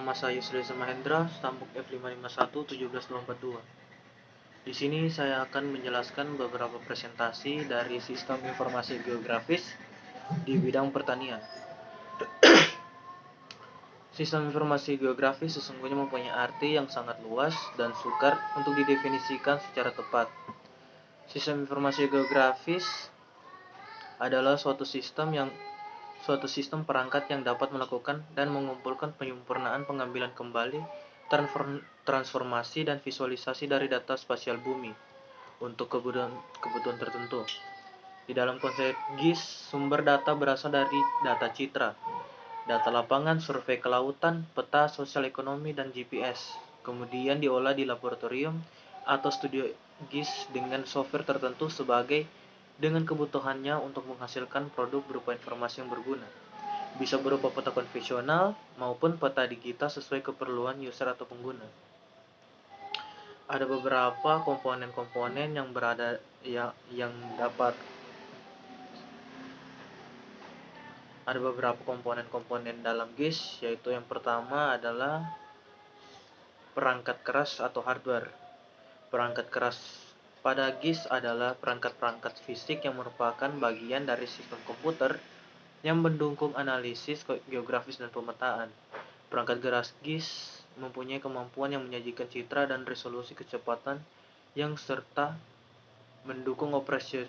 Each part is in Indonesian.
Nama saya Yusril Mahendra, stambuk F55174242. Di sini saya akan menjelaskan beberapa presentasi dari sistem informasi geografis di bidang pertanian. Sistem informasi geografis sesungguhnya mempunyai arti yang sangat luas dan sukar untuk didefinisikan secara tepat. Sistem informasi geografis adalah suatu sistem perangkat yang dapat melakukan dan mengumpulkan penyempurnaan pengambilan kembali, transformasi dan visualisasi dari data spasial bumi untuk kebutuhan tertentu. Di dalam konsep GIS, sumber data berasal dari data citra, data lapangan, survei kelautan, peta sosial ekonomi, dan GPS. Kemudian diolah di laboratorium atau studio GIS dengan software tertentu dengan kebutuhannya untuk menghasilkan produk berupa informasi yang berguna. Bisa berupa peta konvensional maupun peta digital sesuai keperluan user atau pengguna. Ada beberapa komponen-komponen dalam GIS, yaitu yang pertama adalah perangkat keras atau hardware. Perangkat keras pada GIS adalah perangkat-perangkat fisik yang merupakan bagian dari sistem komputer yang mendukung analisis geografis dan pemetaan. Perangkat keras GIS mempunyai kemampuan yang menyajikan citra dan resolusi kecepatan yang serta mendukung operasi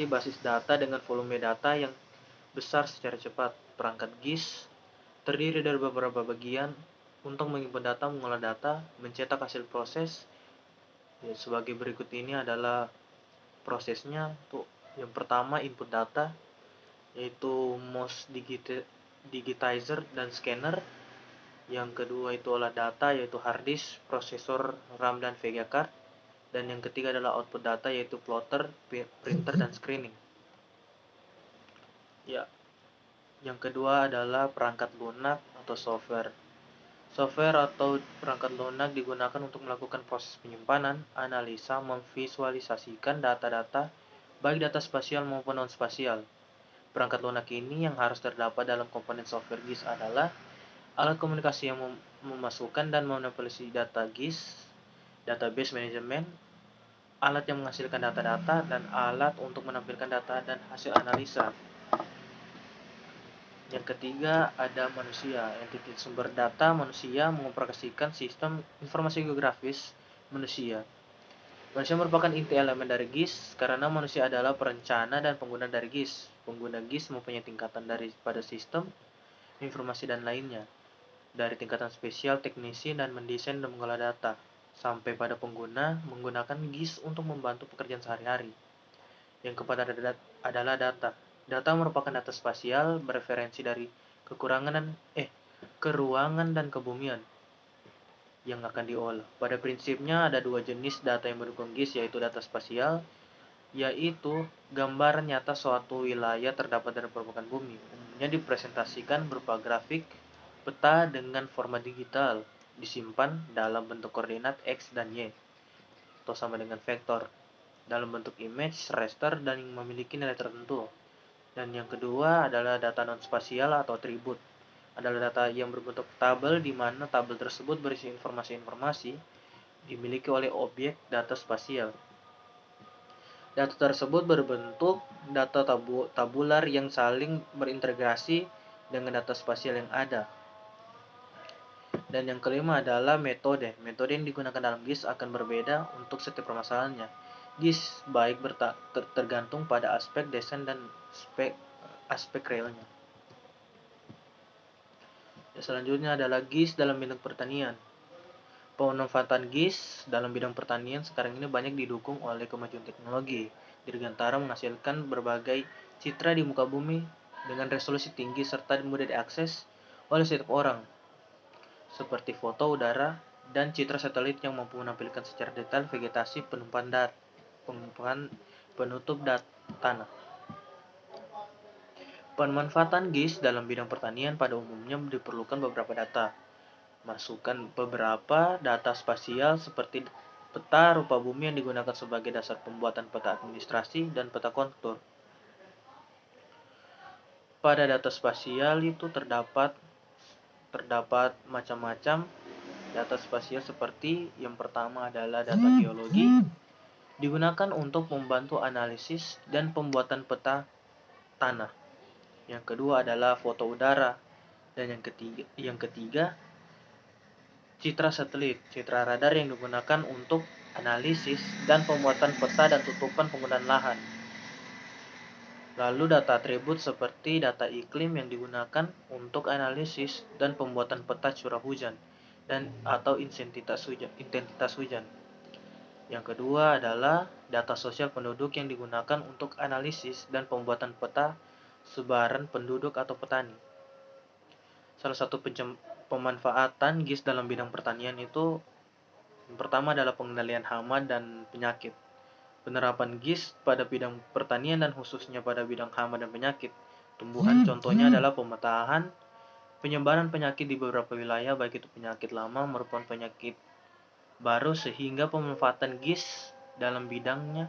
basis data dengan volume data yang besar secara cepat. Perangkat GIS terdiri dari beberapa bagian untuk menyimpan data, mengolah data, mencetak hasil proses. Sebagai berikut ini adalah prosesnya. Untuk yang pertama, input data, yaitu mouse digitizer dan scanner. Yang kedua itu olah data, yaitu hard disk, prosesor, RAM, dan VGA card. Dan yang ketiga adalah output data, yaitu plotter, printer, dan screening. Yang kedua adalah perangkat lunak atau software. Software atau perangkat lunak digunakan untuk melakukan proses penyimpanan, analisa, memvisualisasikan data-data, baik data spasial maupun non-spasial. Perangkat lunak ini yang harus terdapat dalam komponen software GIS adalah alat komunikasi yang memasukkan dan memanipulasi data GIS, database management, alat yang menghasilkan data-data, dan alat untuk menampilkan data dan hasil analisa. Yang ketiga ada manusia. Entitas sumber data manusia mengoperasikan sistem informasi geografis manusia. Manusia merupakan inti elemen dari GIS karena manusia adalah perencana dan pengguna dari GIS. Pengguna GIS mempunyai tingkatan daripada sistem, informasi, dan lainnya. Dari tingkatan spesial, teknisi, dan mendesain dan mengolah data, sampai pada pengguna menggunakan GIS untuk membantu pekerjaan sehari-hari. Yang keempat adalah data. Data merupakan data spasial bereferensi dari keruangan dan kebumian yang akan diolah. Pada prinsipnya ada dua jenis data yang mendukung GIS, yaitu data spasial, yaitu gambaran nyata suatu wilayah terdapat dalam permukaan bumi. Umumnya dipresentasikan berupa grafik, peta dengan format digital, disimpan dalam bentuk koordinat X dan Y, atau sama dengan vektor, dalam bentuk image, raster, dan yang memiliki nilai tertentu. Dan yang kedua adalah data non-spasial atau atribut. Adalah data yang berbentuk tabel, di mana tabel tersebut berisi informasi-informasi dimiliki oleh objek data spasial. Data tersebut berbentuk data tabular yang saling berintegrasi dengan data spasial yang ada. Dan yang kelima adalah metode. Metode yang digunakan dalam GIS akan berbeda untuk setiap permasalahannya. GIS baik tergantung pada aspek desain dan aspek realnya. Selanjutnya adalah GIS dalam bidang pertanian. Pemanfaatan GIS dalam bidang pertanian sekarang ini banyak didukung oleh kemajuan teknologi, dirgantara menghasilkan berbagai citra di muka bumi dengan resolusi tinggi serta mudah diakses oleh setiap orang, seperti foto udara dan citra satelit yang mampu menampilkan secara detail vegetasi penutup tanah. Pemanfaatan GIS dalam bidang pertanian pada umumnya diperlukan beberapa data. Masukkan beberapa data spasial seperti peta rupa bumi yang digunakan sebagai dasar pembuatan peta administrasi dan peta kontur. Pada data spasial itu terdapat terdapat macam-macam data spasial seperti yang pertama adalah data geologi, digunakan untuk membantu analisis dan pembuatan peta tanah. Yang kedua adalah foto udara, dan yang ketiga citra satelit, citra radar yang digunakan untuk analisis dan pembuatan peta dan tutupan penggunaan lahan. Lalu data atribut seperti data iklim yang digunakan untuk analisis dan pembuatan peta curah hujan dan atau intensitas hujan. Yang kedua adalah data sosial penduduk yang digunakan untuk analisis dan pembuatan peta sebaran penduduk atau petani. Salah satu pemanfaatan GIS dalam bidang pertanian itu yang pertama adalah pengendalian hama dan penyakit. Penerapan GIS pada bidang pertanian dan khususnya pada bidang hama dan penyakit tumbuhan contohnya adalah pemetaan penyebaran penyakit di beberapa wilayah, baik itu penyakit lama maupun penyakit baru, sehingga pemanfaatan GIS dalam bidangnya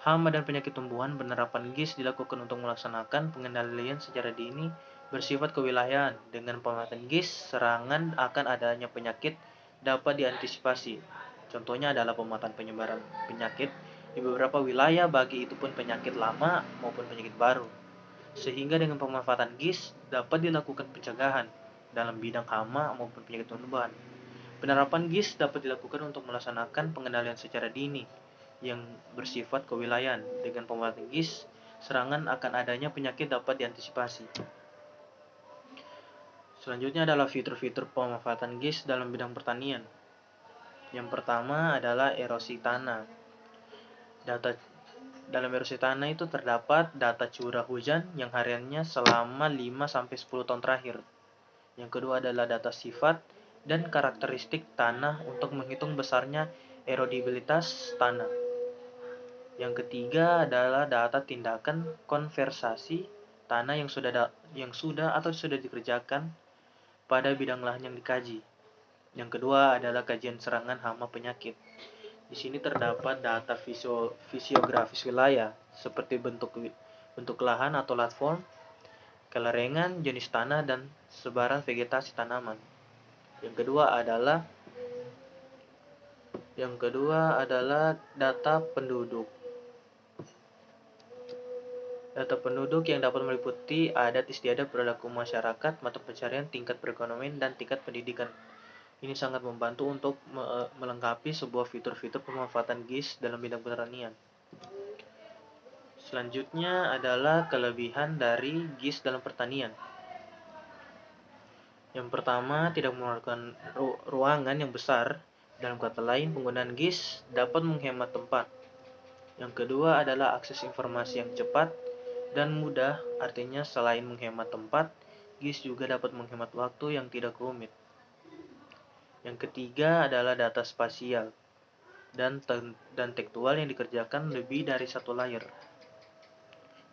hama dan penyakit tumbuhan. Penerapan GIS dilakukan untuk melaksanakan pengendalian secara dini bersifat kewilayahan. Dengan pemanfaatan GIS, serangan akan adanya penyakit dapat diantisipasi. Contohnya adalah pemetaan penyebaran penyakit di beberapa wilayah, bagi itu pun penyakit lama maupun penyakit baru. Sehingga dengan pemanfaatan GIS dapat dilakukan pencegahan dalam bidang hama maupun penyakit tumbuhan. Penerapan GIS dapat dilakukan untuk melaksanakan pengendalian secara dini yang bersifat kewilayahan. Dengan pemanfaatan GIS, serangan akan adanya penyakit dapat diantisipasi. Selanjutnya adalah fitur-fitur pemanfaatan GIS dalam bidang pertanian. Yang pertama adalah erosi tanah. Dalam erosi tanah itu terdapat data curah hujan yang hariannya selama 5-10 tahun terakhir. Yang kedua adalah data sifat dan karakteristik tanah untuk menghitung besarnya erodibilitas tanah. Yang ketiga adalah data tindakan konversasi tanah yang sudah atau sudah dikerjakan pada bidang lahan yang dikaji. Yang kedua adalah kajian serangan hama penyakit. Di sini terdapat data fisiografis wilayah seperti bentuk lahan atau landform, kelarengan, jenis tanah, dan sebaran vegetasi tanaman. Yang kedua adalah data penduduk. Data penduduk yang dapat meliputi adat istiadat perilaku masyarakat, mata pencarian, tingkat perekonomian, dan tingkat pendidikan. Ini sangat membantu untuk melengkapi sebuah fitur-fitur pemanfaatan GIS dalam bidang pertanian. Selanjutnya adalah kelebihan dari GIS dalam pertanian. Yang pertama, tidak memerlukan ruangan yang besar. Dalam kata lain, penggunaan GIS dapat menghemat tempat. Yang kedua adalah akses informasi yang cepat dan mudah. Artinya selain menghemat tempat, GIS juga dapat menghemat waktu yang tidak rumit. Yang ketiga adalah data spasial dan tekstual yang dikerjakan lebih dari satu layer.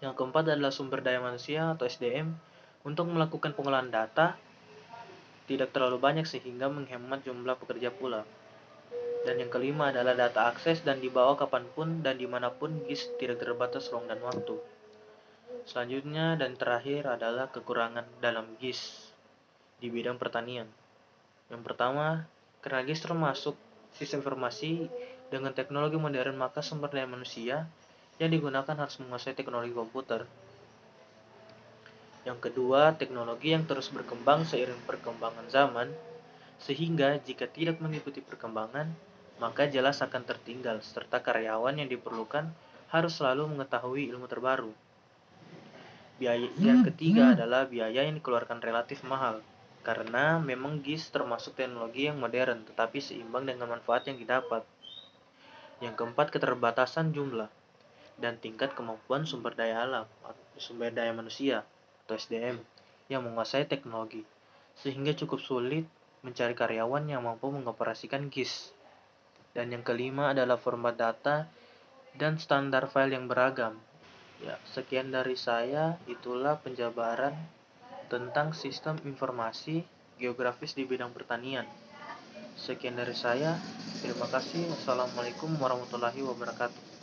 Yang keempat adalah sumber daya manusia atau SDM untuk melakukan pengolahan data tidak terlalu banyak sehingga menghemat jumlah pekerja pula. Dan yang kelima adalah data akses dan dibawa kapanpun dan dimanapun. GIS tidak terbatas ruang dan waktu. Selanjutnya dan terakhir adalah kekurangan dalam GIS di bidang pertanian. Yang pertama, karena GIS termasuk sistem informasi dengan teknologi modern, maka sumber daya manusia yang digunakan harus menguasai teknologi komputer. Yang kedua, teknologi yang terus berkembang seiring perkembangan zaman, sehingga jika tidak mengikuti perkembangan, maka jelas akan tertinggal, serta karyawan yang diperlukan harus selalu mengetahui ilmu terbaru. Yang ketiga adalah biaya yang dikeluarkan relatif mahal, karena memang GIS termasuk teknologi yang modern, tetapi seimbang dengan manfaat yang didapat. Yang keempat, keterbatasan jumlah dan tingkat kemampuan sumber daya manusia atau SDM yang menguasai teknologi, sehingga cukup sulit mencari karyawan yang mampu mengoperasikan GIS. Dan yang kelima adalah format data dan standar file yang beragam. Ya, sekian dari saya, itulah penjabaran tentang sistem informasi geografis di bidang pertanian. Sekian dari saya, terima kasih. Wassalamualaikum warahmatullahi wabarakatuh.